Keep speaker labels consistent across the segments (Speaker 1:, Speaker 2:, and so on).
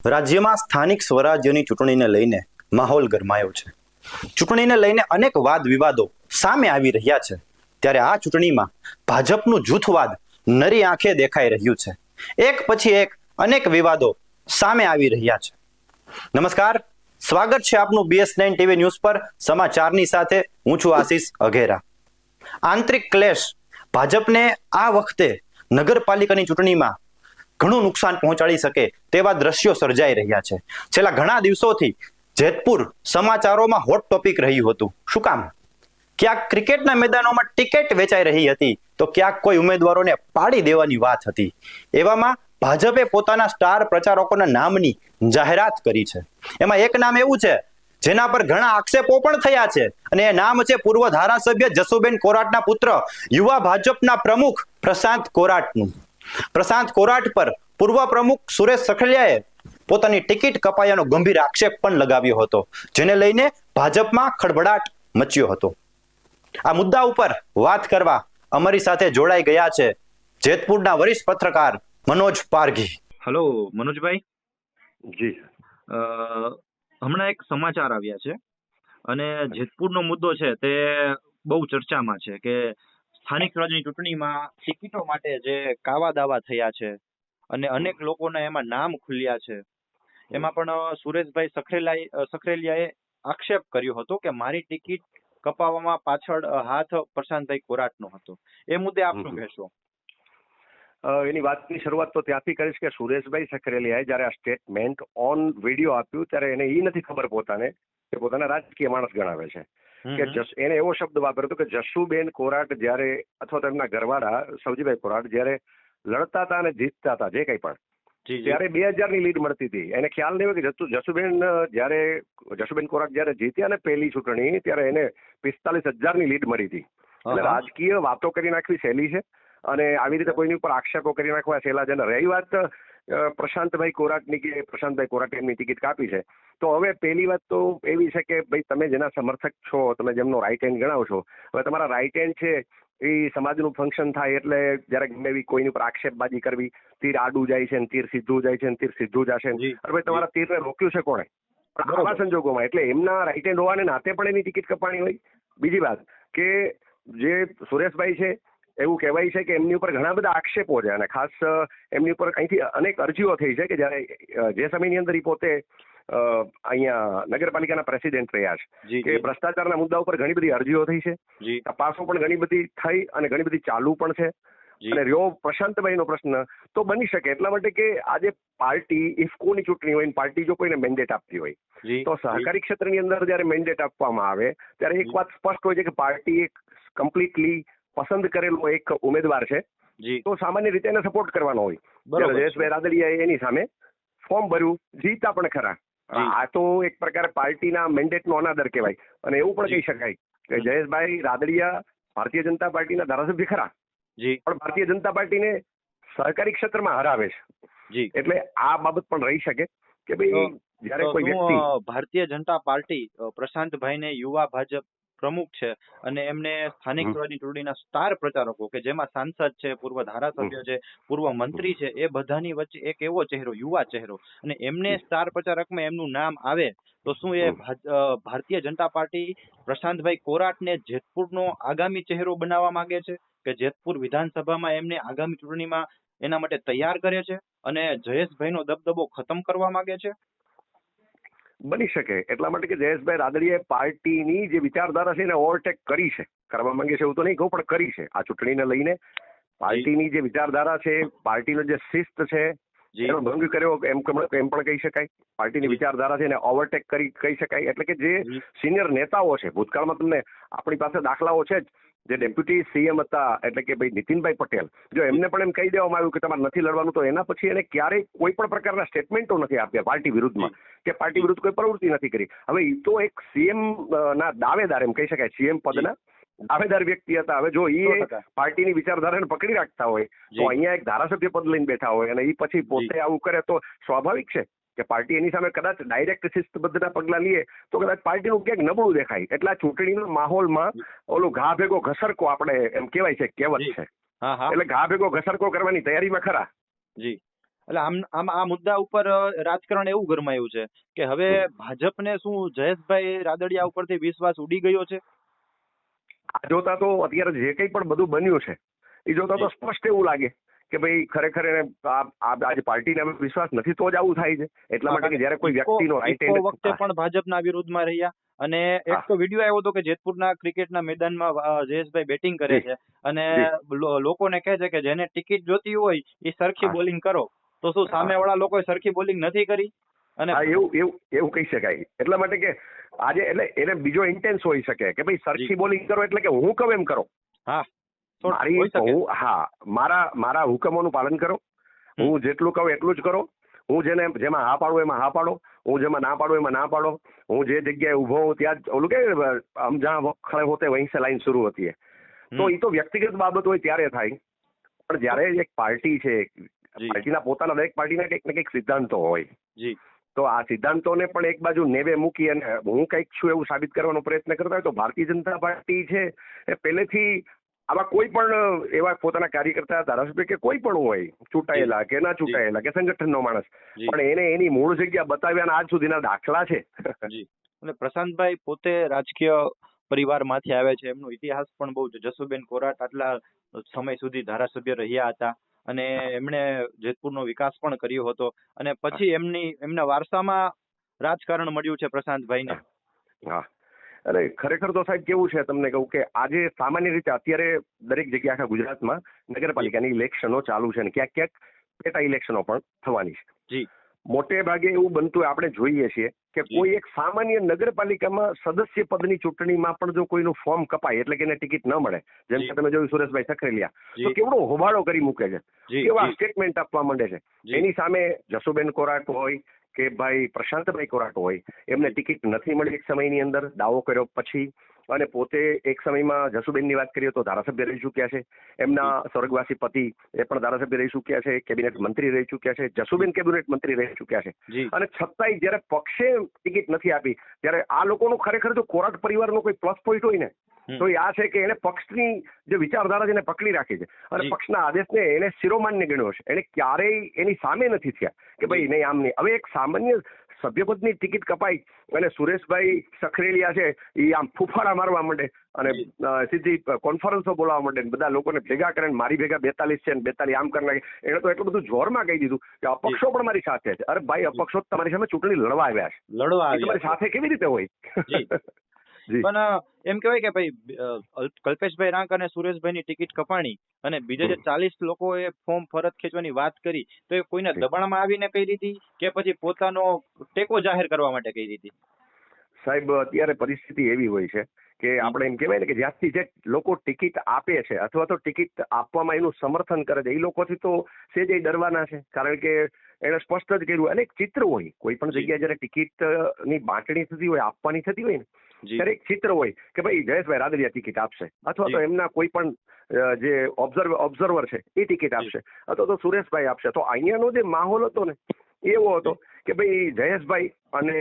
Speaker 1: રાજ્યમાં સ્થાનિક સ્વરાજ્યની ચૂંટણીને લઈને માહોલ ગરમાયો છે. ચૂંટણીને લઈને અનેક વાદ વિવાદો સામે આવી રહ્યા છે. ત્યારે આ ચૂંટણીમાં ભાજપનું જૂથવાદ નરી આંખે દેખાઈ રહ્યું છે. એક પછી એક અનેક વિવાદો સામે આવી રહ્યા છે. નમસ્કાર, સ્વાગત છે આપનું BS9 TV ન્યૂઝ પર સમાચારની સાથે. હું છું આશીષ અઘેરા. આંતરિક ક્લેશ ભાજપને આ વખતે નગરપાલિકાની ચૂંટણીમાં ઘણું નુકસાન પહોંચાડી શકે તેવા દ્રશ્યો સર્જાઈ રહ્યા છે. છેલ્લા ઘણા દિવસોથી જેતપુર સમાચારોમાં હોટ ટોપિક રહ્યું હતું. શું કામ? ક્યાંક ક્રિકેટના મેદાનોમાં ટિકિટ વેચાઈ રહી હતી, તો ક્યાંક કોઈ ઉમેદવારોને પાડી દેવાની વાત હતી. એવામાં ભાજપે પોતાના સ્ટાર પ્રચારકોના નામની જાહેરાત કરી છે. એમાં એક નામ એવું છે જેના પર ઘણા આક્ષેપો પણ થયા છે, અને એ નામ છે પૂર્વ ધારાસભ્ય જસુબેન કોરાટના પુત્ર, યુવા ભાજપના પ્રમુખ પ્રશાંત કોરાટનું. પ્રશાંત કોરાટ પર પૂર્વ પ્રમુખ સુરેશ સખલિયાએ પોતાની ટિકિટ કપાયાનો ગંભીર આક્ષેપ પણ લગાવ્યો હતો, જેને લઈને ભાજપમાં ખળભળાટ મચ્યો હતો. આ મુદ્દા ઉપર વાત કરવા અમારી સાથે જોડાઈ ગયા છે જેતપુરના વરિષ્ઠ પત્રકાર મનોજ પારઘી.
Speaker 2: હેલો મનોજભાઈ.
Speaker 3: જી
Speaker 2: હમણાં એક સમાચાર આવ્યા છે અને જેતપુરનો મુદ્દો છે તે બહુ ચર્ચામાં છે કે સ્થાનિક સ્વરાજ્યની ચૂંટણીમાં ટિકિટો માટે જે કાવા દાવા થયા છે અને અનેક લોકોના એમાં નામ ખુલ્યા છે. એમાં પણ સુરેશભાઈ સખરેલિયાએ આક્ષેપ કર્યો હતો કે મારી ટિકિટ કપાવવામાં પાછળ હાથ પ્રશાંતભાઈ કોરાટનો હતો. એ મુદ્દે આપ શું કહેશો?
Speaker 3: એની વાતની શરૂઆત તો ત્યાંથી કરીશ કે સુરેશભાઈ સખરેલિયાએ જ્યારે આ સ્ટેટમેન્ટ ઓન વિડીયો આપ્યું ત્યારે એને એ નથી ખબર પોતાને કે પોતાના રાજકીય માણસ ગણાવે છે કે એને એવો શબ્દ વાપર્યો હતો કે જસુબેન કોરાટ જ્યારે અથવા તો એમના ઘરવાળા સવજીભાઈ કોરાટ જ્યારે લડતા હતા અને જીતતા હતા જે કંઈ પણ, ત્યારે 2000 લીડ મળતી હતી. એને ખ્યાલ નહીં હોય કે જસુબેન કોરાટ જ્યારે જીત્યા ને પહેલી ચૂંટણી ત્યારે એને 45,000 લીડ મળી હતી. એટલે રાજકીય વાતો કરી નાખવી સહેલી છે અને આવી રીતે કોઈની ઉપર આક્ષેપો કરી નાખવા સહેલા છે. રહી વાત પ્રશાંતભાઈ કોરાટની કે પ્રશાંતભાઈ કોરાટે એમની ટિકિટ કાપી છે, તો હવે પહેલી વાત તો એવી છે કે ભાઈ તમે જેના સમર્થક છો, તમે જેમનો રાઈટ હેન્ડ ગણાવો છો, હવે તમારા રાઈટ હેન્ડ છે એ સમાજનું ફંક્શન થાય એટલે જયારે ગમે એવી કોઈની ઉપર આક્ષેપબાજી કરવી, તીર આડું જાય છે ને તીર સીધું જાય છે ને તીર સીધું જશે, અરે ભાઈ તમારા તીરને રોક્યું છે કોણે? પણ આવા સંજોગોમાં એટલે એમના રાઈટ હેન્ડ હોવાને નાતે પણ એની ટિકિટ કપાણી હોય. બીજી વાત કે જે સુરેશભાઈ છે એવું કહેવાય છે કે એમની ઉપર ઘણા બધા આક્ષેપો છે અને ખાસ એમની ઉપર અહીંથી અનેક અરજીઓ થઈ છે કે જ્યારે જે સમયની અંદર એ પોતે અહીંયા નગરપાલિકાના પ્રેસિડેન્ટ રહ્યા છે કે ભ્રષ્ટાચારના મુદ્દા ઉપર ઘણી બધી અરજીઓ થઈ છે, તપાસો પણ ઘણી બધી થઈ અને ઘણી બધી ચાલુ પણ છે. અને રહ્યો પ્રશાંતભાઈનો પ્રશ્ન, તો બની શકે એટલા માટે કે આજે પાર્ટી ઇફકોની ચૂંટણી હોય, પાર્ટી જો કોઈને મેન્ડેટ આપતી હોય તો સહકારી ક્ષેત્રની અંદર જયારે મેન્ડેટ આપવામાં આવે ત્યારે એક વાત સ્પષ્ટ હોય છે કે પાર્ટી એક કમ્પ્લીટલી પસંદ કરેલો એક ઉમેદવાર છે, તો સામાન્ય રીતે એને સપોર્ટ કરવાનો હોય. જયેશભાઈ રાદડિયાએ એની સામે ફોર્મ ભર્યું, જીતા પણ ખરા. આ તો એક પ્રકારે પાર્ટીના મેન્ડેટનો અનાદર કહેવાય. અને એવું પણ કહી શકાય કે જયેશભાઈ રાદડિયા ભારતીય જનતા પાર્ટીના ધારાસભ્ય ખરા, પણ ભારતીય જનતા પાર્ટીને સહકારી ક્ષેત્રમાં હરાવે છે. એટલે આ બાબત પણ રહી શકે કે ભાઈ જયારે કોઈ વ્યક્તિ
Speaker 2: ભારતીય જનતા પાર્ટી પ્રશાંતભાઈને યુવા ભાજપ પ્રમુખ છે અને એમને સ્થાનિક સ્વરાજ્યની ચૂંટણીના સ્ટાર પ્રચારકો કે જેમાં સાંસદ છે, પૂર્વ ધારાસભ્ય છે, પૂર્વ મંત્રી છે, એ બધાની વચ્ચે એક એવો ચહેરો, યુવા ચહેરો, અને એમને સ્ટાર પ્રચારકમાં એમનું નામ આવે તો શું એ ભારતીય જનતા પાર્ટી પ્રશાંતભાઈ કોરાટને જેતપુરનો આગામી ચહેરો બનાવવા માંગે છે કે જેતપુર વિધાનસભામાં એમને આગામી ચૂંટણીમાં એના માટે તૈયાર કરે છે અને જયેશભાઈનો દબદબો ખતમ કરવા માંગે છે?
Speaker 3: બની શકે એટલા માટે કે જયેશભાઈ રાદડિયાએ પાર્ટીની જે વિચારધારા છે એને ઓવરટેક કરી છે. કરવા માંગે છે એવું તો નહીં કહું, પણ કરી છે. આ ચૂંટણીને લઈને પાર્ટીની જે વિચારધારા છે, પાર્ટીનો જે શિસ્ત છે એનો ભંગ કર્યો એમ પણ કહી શકાય. પાર્ટીની વિચારધારા છે એને ઓવરટેક કરી કહી શકાય. એટલે કે જે સિનિયર નેતાઓ છે ભૂતકાળમાં, તમને આપણી પાસે દાખલાઓ છે જ, જે ડેપ્યુટી CM હતા એટલે કે ભાઈ નીતિનભાઈ પટેલ, જો એમને પણ એમ કહી દેવામાં આવ્યું કે તમારે નથી લડવાનું, તો એના પછી એને ક્યારેય કોઈ પણ પ્રકારના સ્ટેટમેન્ટો નથી આપ્યા પાર્ટી વિરુદ્ધમાં કે પાર્ટી વિરુદ્ધ કોઈ પ્રવૃત્તિ નથી કરી. હવે એ તો એક CM ના દાવેદાર એમ કહી શકાય, CM પદના દાવેદાર વ્યક્તિ હતા. હવે જો એ પાર્ટીની વિચારધારાને પકડી રાખતા હોય તો અહીંયા એક ધારાસભ્ય પદ લઈને બેઠા હોય અને એ પછી પોતે આવું કરે તો સ્વાભાવિક છે કે પાર્ટી એની સામે કદાચ ડાયરેક્ટ શિસ્તબદ્ધના પગલા લઈએ તો કદાચ પાર્ટીનું ક્યાંક નબળું દેખાય. એટલે આ ચૂંટણીના માહોલમાં ઓલું ઘા ભેગો ઘસરકો આપણે એમ કહેવાય છે, કહેવત છે, એટલે ઘા ભેગો ઘસરકો કરવાની તૈયારીમાં ખરા.
Speaker 2: એટલે આમ આ મુદ્દા ઉપર રાજકારણ એવું ગરમાયું છે કે હવે ભાજપને શું જયેશભાઈ રાદડિયા ઉપરથી વિશ્વાસ ઉડી ગયો છે?
Speaker 3: આ જોતા તો અત્યારે જે કંઈ પણ બધું બન્યું છે એ જોતા તો સ્પષ્ટ એવું લાગે કે ભાઈ ખરેખર એને આજે પાર્ટીને હવે વિશ્વાસ નથી તો જ આવું થાય છે. એટલા માટે કે જ્યારે કોઈ વ્યક્તિનો રાઈટ
Speaker 2: ઇકો વખતે પણ ભાજપના વિરોધમાં રહ્યા અને એક તો વિડીયો આવ્યો હતો કે જેતપુરના ક્રિકેટના મેદાનમાં જયેશભાઈ બેટિંગ કરે છે અને લોકોને કહે છે કે જેને ટિકિટ જોતી હોય એ સરખી બોલિંગ કરો, તો શું સામેવાળા લોકોએ સરખી બોલિંગ નથી કરી? અને
Speaker 3: એવું કહી શકાય. એટલા માટે કે આજે એટલે એને બીજો ઇન્ટેન્સ હોઈ શકે કે ભાઈ સરખી બોલિંગ કરો એટલે કે હું કહું એમ કરો.
Speaker 2: હા,
Speaker 3: મારા હુકમોનું પાલન કરો. હું જેટલું કહું એટલું જ કરો. હું જેમાં હા પાડું એમાં હા પાડો. હું જેમાં ના પાડું એમાં ના પાડો. હું જે જગ્યાએ ઉભો હોઉં ત્યાં જ ઓલું કે હમ જहाँ ખડે હોતે વहीं से લાઈન શરૂ હોતી है. તો એ તો વ્યક્તિગત બાબત હોય ત્યારે થાય. પણ જ્યારે એક પાર્ટી છે, પાર્ટીના પોતાના દરેક પાર્ટીના કંઈક ને કંઈક સિદ્ધાંતો હોય. તો આ સિદ્ધાંતોને પણ એક બાજુ નેવે મૂકી અને હું કંઈક છું એવું સાબિત કરવાનો પ્રયત્ન કરતા હોય તો ભારતીય જનતા પાર્ટી છે એ પહેલેથી આવા કોઈ પણ એવા પોતાના કાર્યકર્તા ધારાસભ્ય કે કોઈ પણ હોય, ચૂંટાયેલા કે ના ચૂંટાયેલા કે સંગઠનનો માણસ, પણ એને એની મૂળ જગ્યા બતાવ્યાના આજ સુધીના દાખલા છે.
Speaker 2: અને પ્રશાંતભાઈ પોતે રાજકીય પરિવારમાંથી આવે છે, એમનો ઇતિહાસ પણ બહુ છે. જસુબેન કોરાટ આટલા સમય સુધી ધારાસભ્ય રહ્યા હતા અને એમણે જેતપુરનો વિકાસ પણ કર્યો હતો અને પછી એમના વારસામાં રાજકારણ મળ્યું છે પ્રશાંતભાઈને.
Speaker 3: હા, અરે ખરેખર તો સાહેબ કેવું છે તમને કહું કે આજે સામાન્ય રીતે અત્યારે દરેક જગ્યાએ આખા ગુજરાતમાં નગરપાલિકાની ઇલેક્શનો ચાલુ છે અને ક્યાંક ક્યાંક પેટા ઇલેક્શનો પણ થવાની છે. મોટે ભાગે એવું બનતું આપણે જોઈએ છીએ કે કોઈ એક સામાન્ય નગરપાલિકામાં સદસ્ય પદની ચૂંટણીમાં પણ જો કોઈનું ફોર્મ કપાય એટલે કે એને ટિકિટ ન મળે, જેમ કે તમે જોયું સુરેશભાઈ સખરેલિયા, તો કેવડો હોબાળો કરી મૂકે છે, કેવા સ્ટેટમેન્ટ આપવા માંડે છે. એની સામે જસુબેન કોરાટ હોય કે ભાઈ પ્રશાંતભાઈ કોરાટ હોય, એમને ટિકિટ નથી મળી એક સમયની અંદર, દાવો કર્યો પછી, અને પોતે એક સમયમાં જસુબેનની વાત કરીએ તો ધારાસભ્ય રહી ચૂક્યા છે. એમના સ્વર્ગવાસી પતિ એ પણ ધારાસભ્ય રહી ચૂક્યા છે, કેબિનેટ મંત્રી રહી ચૂક્યા છે, જસુબેન કેબિનેટ મંત્રી રહી ચૂક્યા છે. અને છતાંય જયારે પક્ષે ટિકિટ નથી આપી ત્યારે આ લોકોનું ખરેખર જો કોરાટ પરિવારનો કોઈ પ્લસ પોઈન્ટ હોય ને તો એ આ છે કે એને પક્ષની જે વિચારધારા છે એને પકડી રાખી છે અને પક્ષના આદેશને એને શિરોમાન્ય ગણ્યો છે. એને ક્યારેય એની સામે નથી થયા કે ભાઈ નહીં આમ નહીં. હવે એક સામાન્ય સભ્યપદની ટિકિટ કપાઈ અને સુરેશભાઈ સખરેલિયા છે એ આમ ફૂફાડા મારવા માંડે અને સીધી કોન્ફરન્સો બોલાવવા માંડે, બધા લોકોને ભેગા કરે, મારી ભેગા 42 છે ને 42 આમ કરી નાખે. એને તો એટલું બધું જોરમાં કહી દીધું કે અપક્ષો પણ મારી સાથે છે. અરે ભાઈ, અપક્ષો તમારી સામે ચૂંટણી લડવા આવ્યા છે, તમારી સાથે કેવી રીતે હોય?
Speaker 2: પણ એમ કહેવાય કે ભાઈ કલ્પેશભાઈ રાંક અને સુરેશભાઈની ટિકિટ કપાણી અને બીજા જે 40 લોકોએ ફોર્મ પરત ખેંચવાની વાત કરી તો એ કોઈને દબાણમાં આવીને કહી દીધી કે પછી પોતાનો ટેકો જાહેર કરવા માટે કહી દીધી?
Speaker 3: સાહેબ, અત્યારે પરિસ્થિતિ એવી હોય છે કે આપણે એમ કહેવાય ને કે જ્યાંથી જે લોકો ટિકિટ આપે છે અથવા તો ટિકિટ આપવામાં એનું સમર્થન કરે છે એ લોકોથી તો સેજે ડરવાના છે, કારણ કે એને સ્પષ્ટ જ કર્યું. અને એક ચિત્ર હોય કોઈ પણ જગ્યાએ જયારે ટિકિટની બાંટણી થતી હોય, આપવાની થતી હોય ને, ત્યારે એક ચિત્ર હોય કે ભાઈ જયેશભાઈ રાદડિયા ટિકિટ આપશે અથવા તો એમના કોઈ પણ જે ઓબ્ઝર્વર છે એ ટિકિટ આપશે અથવા તો સુરેશભાઈ આપશે. તો અહીંયાનો જે માહોલ હતો ને એવો હતો કે ભાઈ જયેશભાઈ અને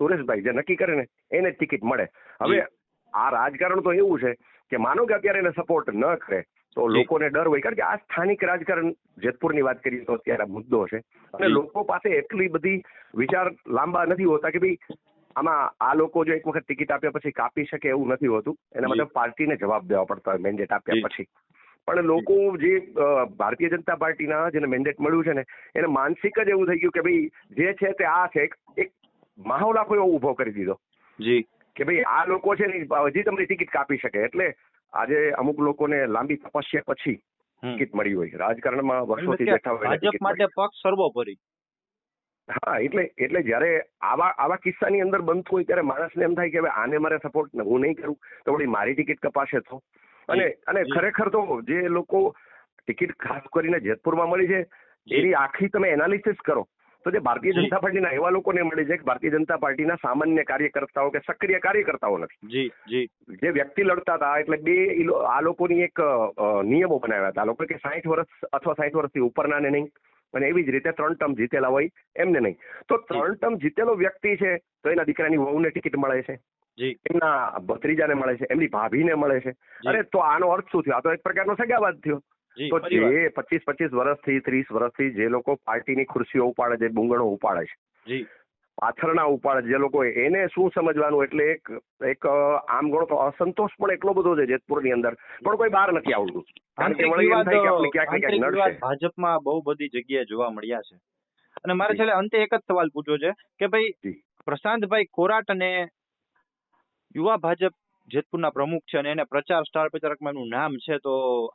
Speaker 3: સુરેશભાઈ જે નક્કી કરે ને એને ટિકિટ મળે. હવે આ રાજકારણ તો એવું છે કે માનો કે અત્યારે એને સપોર્ટ ન કરે તો લોકોને ડર હોય, કારણ કે આ સ્થાનિક રાજકારણ જેતપુરની વાત કરીએ તો અત્યારે મુદ્દો છે અને લોકો પાસે એટલી બધી વિચાર લાંબા નથી હોતા કે ભાઈ આમાં આ લોકો જો એક વખત ટિકિટ આપ્યા પછી કાપી શકે એવું નથી હોતું. એના માટે પાર્ટીને જવાબ દેવા પડતા હોય મેન્ડેટ આપ્યા પછી. પણ લોકો જે ભારતીય જનતા પાર્ટીના જેને મેન્ડેટ મળ્યું છે ને એને માનસિક જ એવું થઈ ગયું કે ભાઈ જે છે તે આ છે, એક માહોલ આખો એવો ઉભો કરી દીધો કે ભાઈ આ લોકો છે ને હજી તમને ટિકિટ કાપી શકે. એટલે આજે અમુક લોકોને લાંબી તપસ્યા પછી ટિકિટ મળી હોય, રાજકારણમાં વર્ષોથી બેઠા હોય,
Speaker 2: ભાજપ માટે પક્ષ સર્વોપરી.
Speaker 3: હા, એટલે જયારે આવા કિસ્સાની અંદર બનતું હોય ત્યારે માણસને એમ થાય કે હવે આને મારે સપોર્ટ હું નહીં કરું તો વળી મારી ટિકિટ કપાશે તો. અને ખરેખર તો જે લોકો ટિકિટ ખાસ કરીને જેતપુરમાં મળી છે એની આખી તમે એનાલિસિસ કરો તો જે ભારતીય જનતા પાર્ટીના એવા લોકોને મળી છે કે ભારતીય જનતા પાર્ટીના સામાન્ય કાર્યકર્તાઓ કે સક્રિય કાર્યકર્તાઓ નથી. જે વ્યક્તિ લડતા હતા એટલે આ લોકોની એક નિયમો બનાવ્યા હતા આ લોકો કે 60 વર્ષ અથવા 60 વર્ષથી ઉપરનાને નહીં અને એવી જ રીતે 3 ટર્મ જીતેલા હોય એમને નહીં. તો 3 ટર્મ જીતેલો વ્યક્તિ છે તો એના દીકરાની વહુને ટિકિટ મળે છે, એમના ભત્રીજાને મળે છે, એમની ભાભીને મળે છે. અરે તો આનો અર્થ શું થયો? આ તો એક પ્રકારનો સગાવાદ થયો.
Speaker 2: જી,
Speaker 3: તો
Speaker 2: પરિવાર.
Speaker 3: જે 25 વર્ષથી 30 વર્ષથી જે લોકો પાર્ટીની ખુરશીઓ ઉપાડે છે, બુંગણો ઉપાડે છે,
Speaker 2: જી
Speaker 3: પાથરણા ઉપાડે જે લોકો, એને શું સમજવાનું? એટલે એક આમ ગણો તો અસંતોષ પણ એટલો બધો છે જેતપુરની અંદર, પણ કોઈ બહાર નથી આવતું. કારણ કે વળી એમ થાય કે આપણે ક્યાંક ને ક્યાંક
Speaker 2: વિવાદ
Speaker 3: નડશે.
Speaker 2: ભાજપમાં બહુ બધી જગ્યાએ જોવા મળ્યા છે. અને મારે
Speaker 3: જી.
Speaker 2: છેલ્લે અંતે એક જ સવાલ પૂછવો છે કે ભાઈ
Speaker 3: જી.
Speaker 2: પ્રશાંતભાઈ કોરાટ અને યુવા ભાજપ જેતપુરના પ્રમુખ છે અને એને પ્રચાર સ્ટાર પ્રચારકમાં એનું નામ છે, તો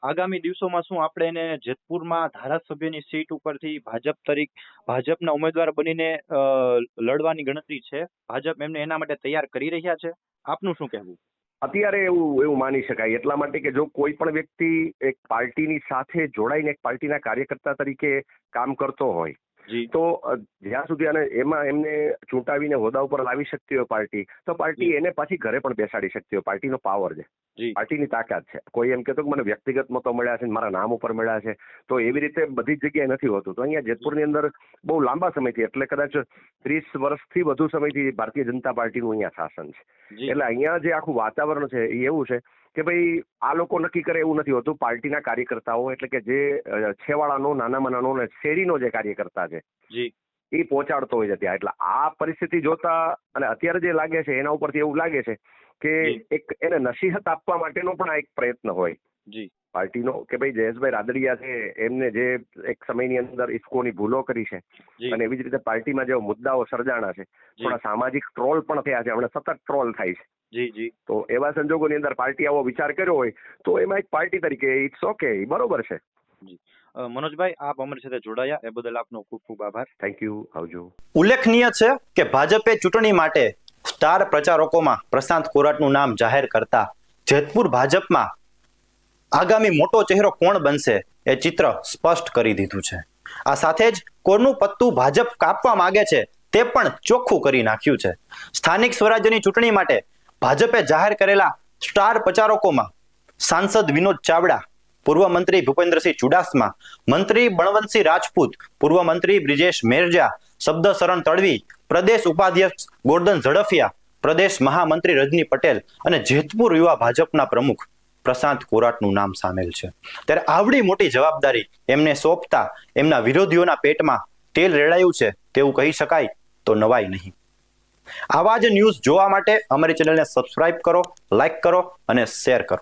Speaker 2: આગામી દિવસોમાં શું આપણે એને જેતપુરમાં ધારાસભ્યની સીટ ઉપરથી ભાજપના ઉમેદવાર બનીને લડવાની ગણતરી છે? ભાજપ એમને એના માટે તૈયાર કરી રહ્યા છે? આપનું શું કહેવું?
Speaker 3: અત્યારે એવું માની શકાય, એટલા માટે કે જો કોઈ પણ વ્યક્તિ એક પાર્ટીની સાથે જોડાઈને એક પાર્ટીના કાર્યકર્તા તરીકે કામ કરતો હોય
Speaker 2: જી
Speaker 3: તો જ્યાં સુધી અને એમાં એમને ચૂંટાવીને હોદ્દા ઉપર લાવી શકતી હોય પાર્ટી, તો પાર્ટી એને પાછી ઘરે પણ બેસાડી શકતી હોય. પાર્ટીનો પાવર છે,
Speaker 2: જી
Speaker 3: પાર્ટીની તાકાત છે. કોઈ એમ કહેતો કે મને વ્યક્તિગત મતો મળ્યા છે, મારા નામ ઉપર મળ્યા છે, તો એવી રીતે બધી જ જગ્યાએ નથી હોતું. તો અહીંયા જેતપુરની અંદર બહુ લાંબા સમયથી, એટલે કદાચ 30 વર્ષથી વધુ સમયથી ભારતીય જનતા પાર્ટીનું અહીંયા શાસન છે.
Speaker 2: જી
Speaker 3: એટલે અહીંયા જે આખું વાતાવરણ છે એ એવું છે કે ભાઈ આ લોકો નક્કી કરે એવું નથી હોતું. પાર્ટીના કાર્યકર્તાઓ, એટલે કે જે છેવાડાનો, નાનામાં નાનો ને શેરીનો જે કાર્યકર્તા છે
Speaker 2: જી
Speaker 3: એ પહોંચાડતો હોય છે ત્યાં. એટલે આ પરિસ્થિતિ જોતા અને અત્યારે જે લાગે છે એના ઉપરથી એવું લાગે છે કે એક એને નસીહત આપવા માટેનો પણ આ એક પ્રયત્ન હોય
Speaker 2: જી
Speaker 3: પાર્ટીનો, કે ભાઈ જયેશભાઈ રાદડિયા છે એમને જે એક સમયની અંદર ઇફકોની ભૂલો કરી છે,
Speaker 2: જી
Speaker 3: અને એવી જ રીતે પાર્ટીમાં જે મુદ્દાઓ સર્જાણા છે, થોડા સામાજિક ટ્રોલ પણ થયા છે, હમણાં સતત ટ્રોલ થાય છે.
Speaker 2: જી જી
Speaker 3: તો એવા સંજોગોની અંદર પાર્ટી આવો વિચાર કર્યો હોય તો એમાં એક પાર્ટી તરીકે ઇટ્સ ઓકે, બરોબર છે.
Speaker 2: જી મનોજભાઈ, આપ અમારી સાથે જોડાયા એ બદલ આપનો ખૂબ ખૂબ આભાર.
Speaker 3: થેન્ક યુ, આવજો.
Speaker 1: ઉલ્લેખનીય છે કે ભાજપે ચૂંટણી માટે સ્ટાર પ્રચારકોમાં પ્રશાંત કોરાટનું નામ જાહેર કરતા જેતપુર ભાજપમાં આગામી મોટો ચહેરો કોણ બનશે એ ચિત્ર સ્પષ્ટ કરી દીધું છે. આ સાથે જ કોરનું પત્તું ભાજપ કાપવા માંગે છે તે પણ ચોખ્ખું કરી નાખ્યું છે. સ્થાનિક સ્વરાજ્યની ચૂંટણી માટે ભાજપે જાહેર કરેલા સ્ટાર પ્રચારકોમાં સાંસદ વિનોદ ચાવડા, પૂર્વ મંત્રી ભૂપેન્દ્રસિંહ ચુડાસમા, મંત્રી બળવંતસિંહ રાજપૂત, પૂર્વ મંત્રી બ્રિજેશ મેરજા, શબ્દશરણ તડવી, પ્રદેશ ઉપાધ્યક્ષ ગોરધન ઝડફિયા, પ્રદેશ મહામંત્રી રજની પટેલ અને જેતપુર યુવા ભાજપના પ્રમુખ પ્રશાંત કોરાટનું નામ સામેલ છે. ત્યારે આવડી મોટી જવાબદારી એમને સોંપતા એમના વિરોધીઓના પેટમાં તેલ રેડાયું છે તેવું કહી શકાય તો નવાઈ નહીં. આવા જ ન્યૂઝ જોવા માટે અમારી ચેનલને સબસ્ક્રાઇબ કરો, લાઈક કરો અને શેર કરો.